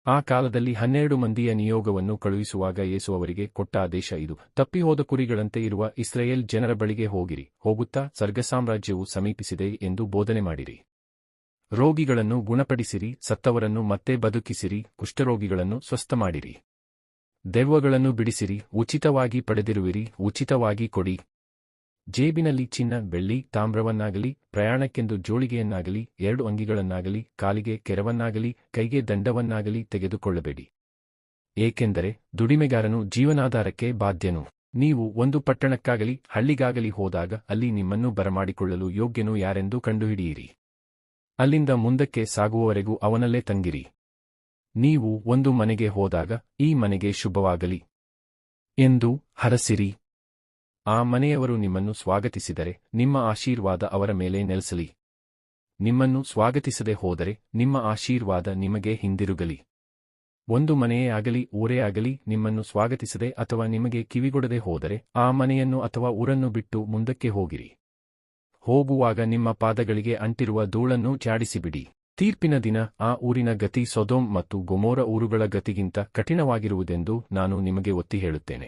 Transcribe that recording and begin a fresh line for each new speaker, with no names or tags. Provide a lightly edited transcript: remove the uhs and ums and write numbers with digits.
ಆ ಕಾಲದಲ್ಲಿ 12 ಮಂದಿಯ ನಿಯೋಗವನ್ನು ಕಳುಹಿಸುವಾಗ ಯೇಸು ಅವರಿಗೆ ಕೊಟ್ಟ ಆದೇಶ ಇದು: ತಪ್ಪಿಹೋದ ಕುರಿಗಳಂತೆ ಇರುವ ಇಸ್ರಾಯೇಲ್ ಜನರ ಬಳಿಗೆ ಹೋಗಿರಿ, ಹೋಗುತ್ತಾ ಸ್ವರ್ಗಸಾಮ್ರಾಜ್ಯವು ಸಮೀಪಿಸಿದೆ ಎಂದು ಬೋಧನೆ ಮಾಡಿರಿ. ರೋಗಿಗಳನ್ನು ಗುಣಪಡಿಸಿರಿ, ಸತ್ತವರನ್ನು ಮತ್ತೆ ಬದುಕಿಸಿರಿ, ಕುಷ್ಠರೋಗಿಗಳನ್ನು ಸ್ವಸ್ಥಮಾಡಿರಿ, ದೆವ್ವಗಳನ್ನು ಬಿಡಿಸಿರಿ, ಉಚಿತವಾಗಿ ಪಡೆದಿರುವಿರಿ, ಉಚಿತವಾಗಿ ಕೊಡಿ. ಜೇಬಿನಲ್ಲಿ ಚಿನ್ನ, ಬೆಳ್ಳಿ, ತಾಮ್ರವನ್ನಾಗಲಿ, ಪ್ರಯಾಣಕ್ಕೆಂದು ಜೋಳಿಗೆಯನ್ನಾಗಲಿ, 2 ಅಂಗಿಗಳನ್ನಾಗಲಿ, ಕಾಲಿಗೆ ಕೆರವನ್ನಾಗಲಿ, ಕೈಗೆ ದಂಡವನ್ನಾಗಲಿ ತೆಗೆದುಕೊಳ್ಳಬೇಡಿ. ಏಕೆಂದರೆ ದುಡಿಮೆಗಾರನು ಜೀವನಾಧಾರಕ್ಕೆ ಬಾಧ್ಯನು. ನೀವು ಒಂದು ಪಟ್ಟಣಕ್ಕಾಗಲಿ ಹಳ್ಳಿಗಾಗಲಿ ಹೋದಾಗ ಅಲ್ಲಿ ನಿಮ್ಮನ್ನು ಬರಮಾಡಿಕೊಳ್ಳಲು ಯೋಗ್ಯನು ಯಾರೆಂದು ಕಂಡುಹಿಡಿಯಿರಿ. ಅಲ್ಲಿಂದ ಮುಂದಕ್ಕೆ ಸಾಗುವವರೆಗೂ ಅವನಲ್ಲೇ ತಂಗಿರಿ. ನೀವು ಒಂದು ಮನೆಗೆ ಹೋದಾಗ ಈ ಮನೆಗೆ ಶುಭವಾಗಲಿ ಎಂದು ಹರಸಿರಿ. ಆ ಮನೆಯವರು ನಿಮ್ಮನ್ನು ಸ್ವಾಗತಿಸಿದರೆ ನಿಮ್ಮ ಆಶೀರ್ವಾದ ಅವರ ಮೇಲೆ ನೆಲೆಸಲಿ. ನಿಮ್ಮನ್ನು ಸ್ವಾಗತಿಸದೆ ಹೋದರೆ ನಿಮ್ಮ ಆಶೀರ್ವಾದ ನಿಮಗೆ ಹಿಂದಿರುಗಲಿ. ಒಂದು ಮನೆಯೇ ಆಗಲಿ ಊರೇ ಆಗಲಿ ನಿಮ್ಮನ್ನು ಸ್ವಾಗತಿಸದೆ ಅಥವಾ ನಿಮಗೆ ಕಿವಿಗೊಡದೆ ಹೋದರೆ ಆ ಮನೆಯನ್ನು ಅಥವಾ ಊರನ್ನು ಬಿಟ್ಟು ಮುಂದಕ್ಕೆ ಹೋಗಿರಿ. ಹೋಗುವಾಗ ನಿಮ್ಮ ಪಾದಗಳಿಗೆ ಅಂಟಿರುವ ಧೂಳನ್ನು ಝಾಡಿಸಿಬಿಡಿ. ತೀರ್ಪಿನ ದಿನ ಆ ಊರಿನ ಗತಿ ಸೊದೋಮ್ ಮತ್ತು ಗೊಮೋರ ಊರುಗಳ ಗತಿಗಿಂತ ಕಠಿಣವಾಗಿರುವುದೆಂದು ನಾನು ನಿಮಗೆ ಒತ್ತಿ ಹೇಳುತ್ತೇನೆ.